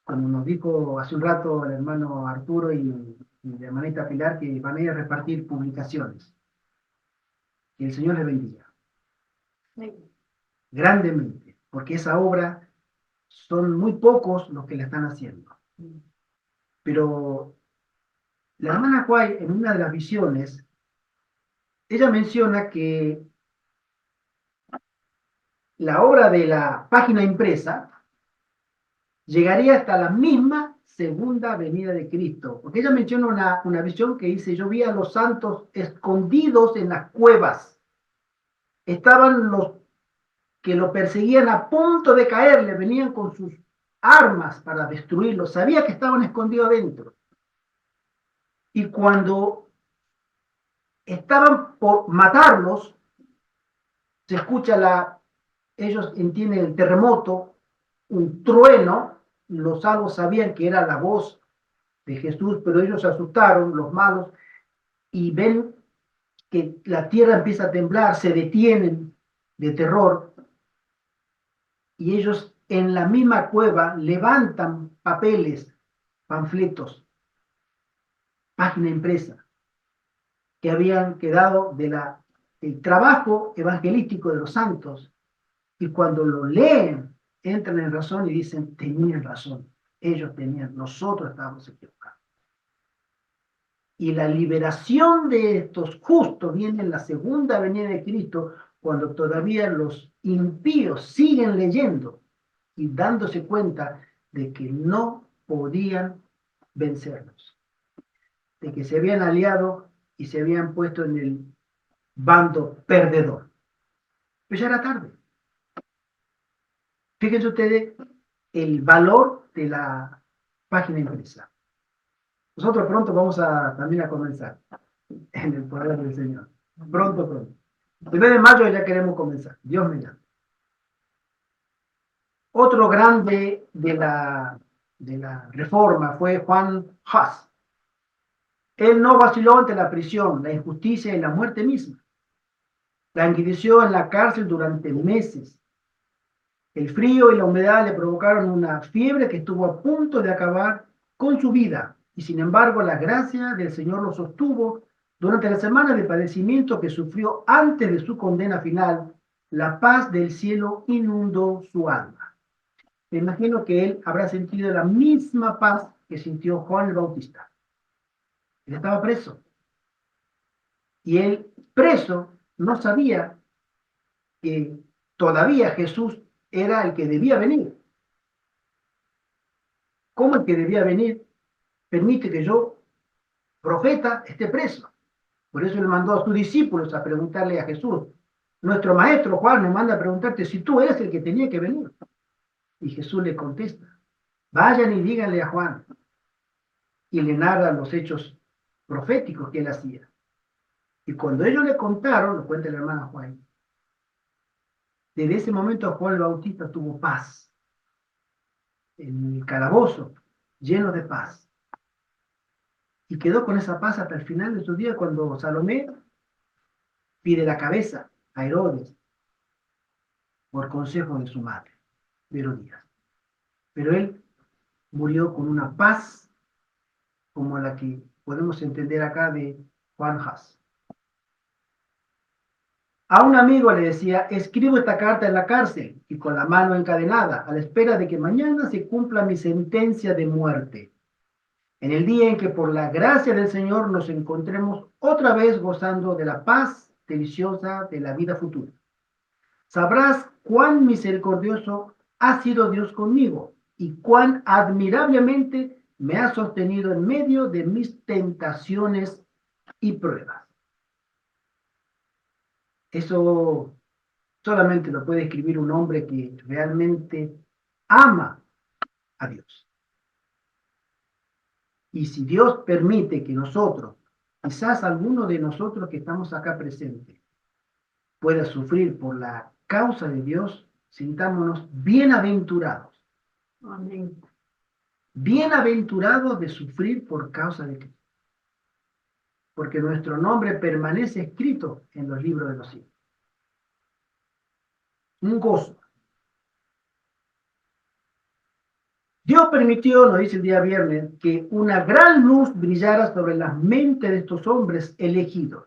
como nos dijo hace un rato el hermano Arturo y la hermanita Pilar, que van a ir a repartir publicaciones. Que el Señor les bendiga. Sí. Grandemente, porque esa obra son muy pocos los que la están haciendo. Pero la hermana Huay, en una de las visiones, ella menciona que la obra de la página impresa llegaría hasta la misma segunda venida de Cristo. Porque ella menciona una visión que dice: yo vi a los santos escondidos en las cuevas. Estaban los que lo perseguían a punto de caerle, venían con sus armas para destruirlo. Sabía que estaban escondidos adentro. Y cuando estaban por matarlos, se escucha ellos entienden el terremoto, un trueno. Los salvos sabían que era la voz de Jesús, pero ellos se asustaron, los malos, y ven que la tierra empieza a temblar, se detienen de terror, y ellos en la misma cueva levantan papeles, panfletos, página impresa, que habían quedado del trabajo evangelístico de los santos, y cuando lo leen, entran en razón y dicen: tenían razón, ellos tenían, nosotros estábamos equivocados. Y la liberación de estos justos viene en la segunda venida de Cristo, cuando todavía los impíos siguen leyendo y dándose cuenta de que no podían vencerlos, de que se habían aliado y se habían puesto en el bando perdedor. Pero ya era tarde. Fíjense ustedes el valor de la página impresa. Nosotros pronto vamos también a comenzar en el poder del Señor. Pronto. El mes de mayo ya queremos comenzar. Dios mediante. Otro grande de la Reforma fue Juan Huss. Él no vaciló ante la prisión, la injusticia y la muerte misma. Languideció en la cárcel durante meses. El frío y la humedad le provocaron una fiebre que estuvo a punto de acabar con su vida. Y sin embargo, la gracia del Señor lo sostuvo durante la semana de padecimiento que sufrió antes de su condena final. La paz del cielo inundó su alma. Me imagino que él habrá sentido la misma paz que sintió Juan el Bautista. Él estaba preso. Y él, preso, no sabía que todavía Jesús era el que debía venir. ¿Cómo el que debía venir permite que yo, profeta, esté preso? Por eso le mandó a sus discípulos a preguntarle a Jesús. Nuestro maestro Juan nos manda a preguntarte si tú eres el que tenía que venir. Y Jesús le contesta, vayan y díganle a Juan. Y le narra los hechos proféticos que él hacía. Y cuando ellos le contaron, lo cuenta la hermana Juan, desde ese momento Juan el Bautista tuvo paz. En el calabozo, lleno de paz. Y quedó con esa paz hasta el final de su día cuando Salomé pide la cabeza a Herodes por consejo de su madre, de Herodías. Pero él murió con una paz como la que podemos entender acá de Juan Haas. A un amigo le decía, escribo esta carta en la cárcel y con la mano encadenada, a la espera de que mañana se cumpla mi sentencia de muerte. En el día en que por la gracia del Señor nos encontremos otra vez gozando de la paz deliciosa de la vida futura. Sabrás cuán misericordioso ha sido Dios conmigo y cuán admirablemente me ha sostenido en medio de mis tentaciones y pruebas. Eso solamente lo puede escribir un hombre que realmente ama a Dios. Y si Dios permite que nosotros, quizás alguno de nosotros que estamos acá presentes, pueda sufrir por la causa de Dios, sintámonos bienaventurados. Amén. Bienaventurados de sufrir por causa de Cristo. Porque nuestro nombre permanece escrito en los libros de los cielos. Un gozo. Dios permitió, nos dice el día viernes, que una gran luz brillara sobre las mentes de estos hombres elegidos,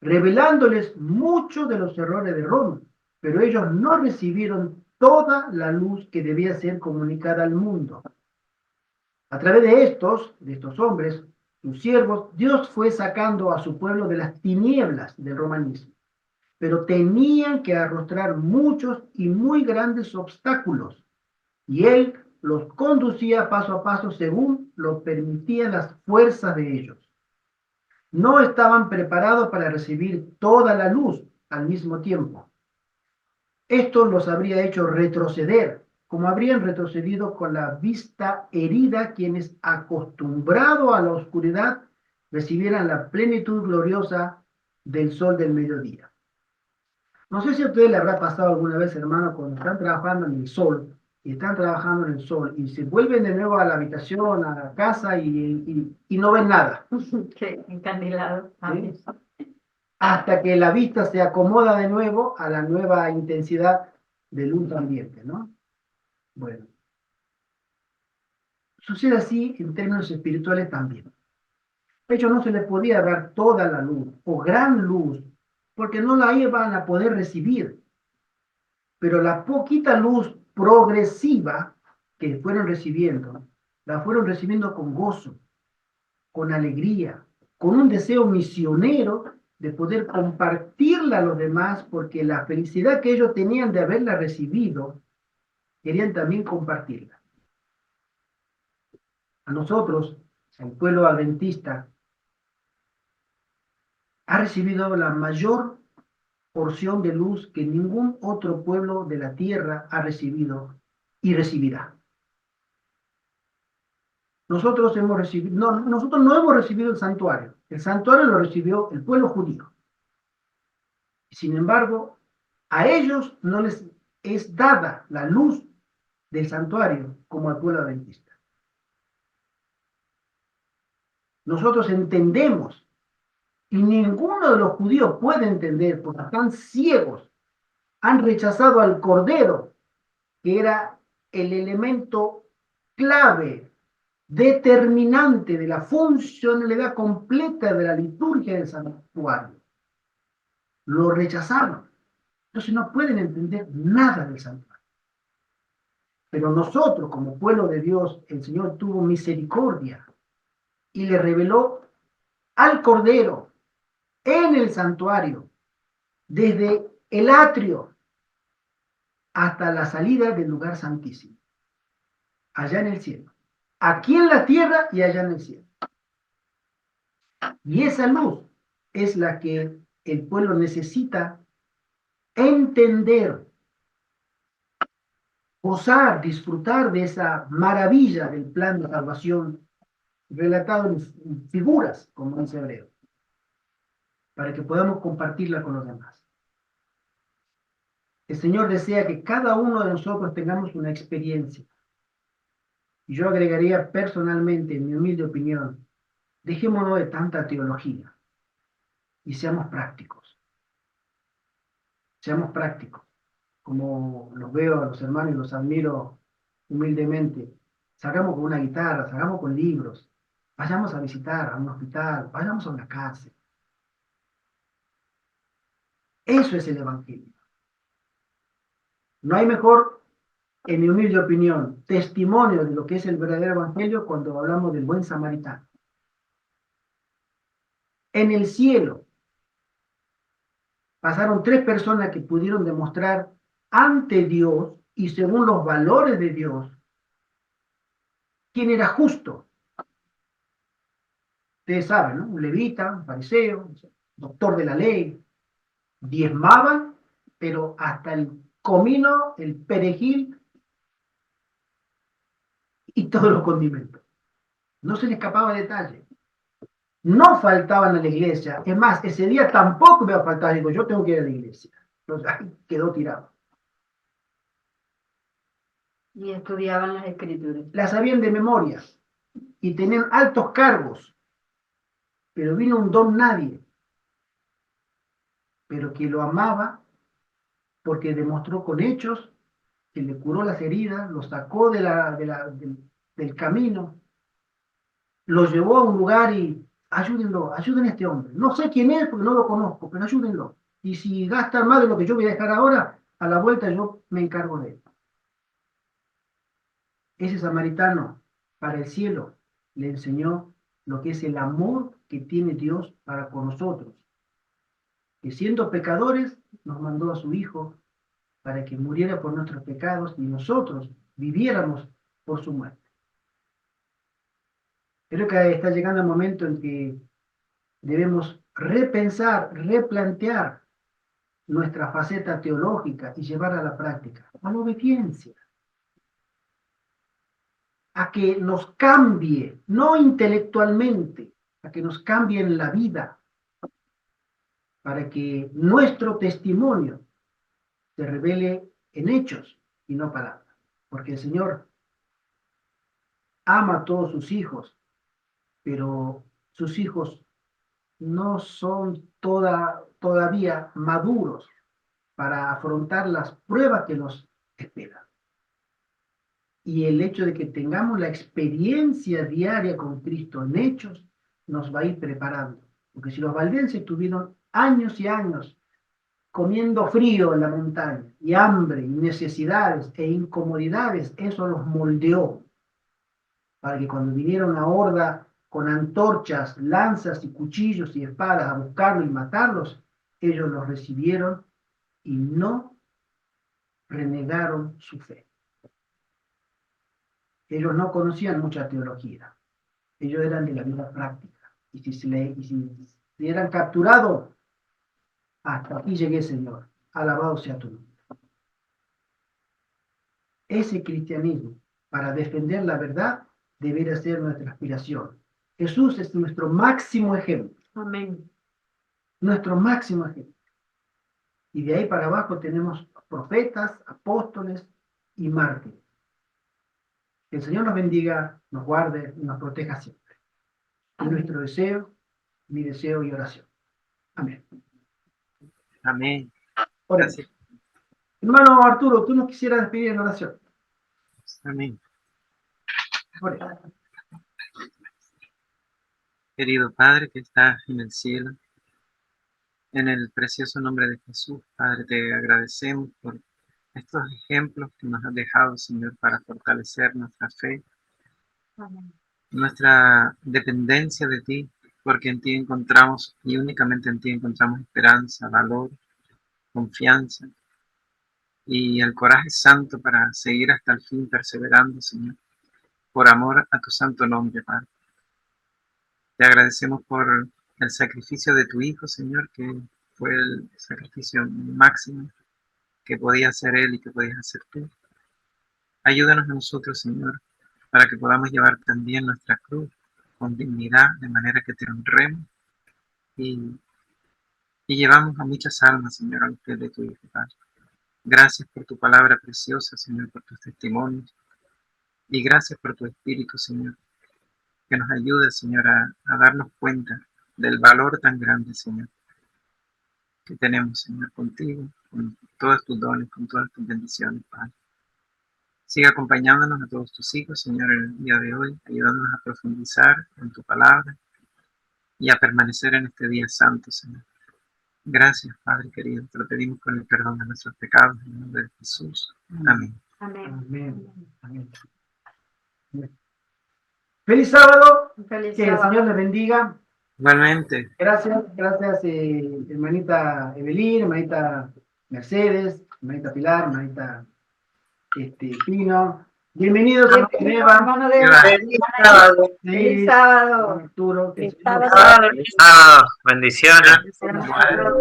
revelándoles muchos de los errores de Roma, pero ellos no recibieron toda la luz que debía ser comunicada al mundo. A través de estos hombres, sus siervos, Dios fue sacando a su pueblo de las tinieblas del romanismo, pero tenían que arrostrar muchos y muy grandes obstáculos, y Él los conducía paso a paso según lo permitían las fuerzas de ellos. No estaban preparados para recibir toda la luz al mismo tiempo. Esto los habría hecho retroceder, como habrían retrocedido con la vista herida quienes, acostumbrados a la oscuridad, recibieran la plenitud gloriosa del sol del mediodía. No sé si a ustedes les habrá pasado alguna vez, hermano, cuando están trabajando en el sol, y están trabajando en el sol, y se vuelven de nuevo a la habitación, a la casa, y no ven nada. Qué encandilado. Amén. ¿Sí? Hasta que la vista se acomoda de nuevo a la nueva intensidad de luz ambiente, ¿no? Bueno. Sucede así en términos espirituales también. De hecho, no se les podía dar toda la luz o gran luz, porque no la iban a poder recibir. Pero la poquita luz progresiva que fueron recibiendo, la fueron recibiendo con gozo, con alegría, con un deseo misionero de poder compartirla a los demás, porque la felicidad que ellos tenían de haberla recibido, querían también compartirla. A nosotros, el pueblo adventista, ha recibido la mayor porción de luz que ningún otro pueblo de la tierra ha recibido y recibirá. Nosotros no hemos recibido el santuario lo recibió el pueblo judío. Sin embargo, a ellos no les es dada la luz del santuario como al pueblo adventista. Nosotros entendemos Y ninguno de los judíos puede entender, porque están ciegos. Han rechazado al Cordero, que era el elemento clave, determinante de la funcionalidad completa de la liturgia del santuario. Lo rechazaron. Entonces no pueden entender nada del santuario. Pero nosotros, como pueblo de Dios, el Señor tuvo misericordia y le reveló al Cordero en el santuario, desde el atrio hasta la salida del lugar santísimo, allá en el cielo. Aquí en la tierra y allá en el cielo. Y esa luz es la que el pueblo necesita entender, gozar, disfrutar de esa maravilla del plan de salvación relatado en figuras, como dice Hebreo, para que podamos compartirla con los demás. El Señor desea que cada uno de nosotros tengamos una experiencia. Y yo agregaría personalmente, en mi humilde opinión, dejémonos de tanta teología y seamos prácticos. Seamos prácticos. Como los veo a los hermanos y los admiro humildemente. Salgamos con una guitarra, salgamos con libros, vayamos a visitar a un hospital, vayamos a una cárcel. Eso es el Evangelio. No hay mejor, en mi humilde opinión, testimonio de lo que es el verdadero Evangelio cuando hablamos del buen samaritano. En el cielo pasaron 3 personas que pudieron demostrar ante Dios y según los valores de Dios quién era justo. Ustedes saben, ¿no? Un levita, un fariseo, doctor de la ley, diezmaban, pero hasta el comino, el perejil y todos los condimentos. No se le escapaba detalle. No faltaban a la iglesia. Es más, ese día tampoco me va a faltar. Digo, yo tengo que ir a la iglesia. Entonces, ahí quedó tirado. Y estudiaban las escrituras. La sabían de memoria y tenían altos cargos, pero vino un don nadie, pero que lo amaba porque demostró con hechos que le curó las heridas, lo sacó del camino, lo llevó a un lugar y ayúdenlo, ayuden a este hombre. No sé quién es porque no lo conozco, pero ayúdenlo. Y si gastan más de lo que yo voy a dejar ahora, a la vuelta yo me encargo de él. Ese samaritano para el cielo le enseñó lo que es el amor que tiene Dios para con nosotros. Que siendo pecadores nos mandó a su Hijo para que muriera por nuestros pecados y nosotros viviéramos por su muerte. Creo que está llegando el momento en que debemos repensar, replantear nuestra faceta teológica y llevar a la práctica, a la obediencia, a que nos cambie, no intelectualmente, a que nos cambie en la vida, para que nuestro testimonio se revele en hechos y no palabras. Porque el Señor ama a todos sus hijos, pero sus hijos no son todavía maduros para afrontar las pruebas que nos esperan. Y el hecho de que tengamos la experiencia diaria con Cristo en hechos nos va a ir preparando. Porque si los valdenses tuvieron años y años comiendo frío en la montaña, y hambre, y necesidades e incomodidades, eso los moldeó para que cuando viniera una horda con antorchas, lanzas y cuchillos y espadas a buscarlos y matarlos, ellos los recibieron y no renegaron su fe. Ellos no conocían mucha teología, ellos eran de la vida práctica. Y si se eran capturados, hasta aquí llegué, Señor, alabado sea tu nombre. Ese cristianismo, para defender la verdad, debería ser nuestra aspiración. Jesús es nuestro máximo ejemplo. Amén. Nuestro máximo ejemplo. Y de ahí para abajo tenemos profetas, apóstoles y mártires. Que el Señor nos bendiga, nos guarde y nos proteja siempre. Es nuestro deseo, mi deseo y oración. Amén. Amén. Oremos. Gracias. Hermano Arturo, tú nos quisieras despedir en oración. Amén. Oremos. Querido Padre que estás en el cielo, en el precioso nombre de Jesús, Padre, te agradecemos por estos ejemplos que nos has dejado, Señor, para fortalecer nuestra fe, Amén. nuestra dependencia de ti, porque en ti encontramos y únicamente en ti encontramos esperanza, valor, confianza y el coraje santo para seguir hasta el fin perseverando, Señor, por amor a tu santo nombre, Padre. Te agradecemos por el sacrificio de tu Hijo, Señor, que fue el sacrificio máximo que podía hacer Él y que podías hacer tú. Ayúdanos a nosotros, Señor, para que podamos llevar también nuestra cruz con dignidad, de manera que te honremos y llevamos a muchas almas, Señor, a los pies de tu Hijo, Padre. Gracias por tu palabra preciosa, Señor, por tus testimonios y gracias por tu Espíritu, Señor, que nos ayude, Señor, a darnos cuenta del valor tan grande, Señor, que tenemos, Señor, contigo, con todos tus dones, con todas tus bendiciones, Padre. Sigue acompañándonos a todos tus hijos, Señor, en el día de hoy, ayudándonos a profundizar en tu palabra y a permanecer en este día santo, Señor. Gracias, Padre querido, te lo pedimos con el perdón de nuestros pecados, en el nombre de Jesús. Amén. Amén. Amén. Amén. Feliz sábado. Feliz Que el sábado. Señor les bendiga. Igualmente, Gracias, hermanita Evelyn, hermanita Mercedes, hermanita Pilar, hermanita Pino. Bienvenidos, hermano Eva. Hermano de Eva. Feliz sábado. Feliz sábado. Arturo, que el Feliz Señor- sábado. Bendiciones. Feliz sábado.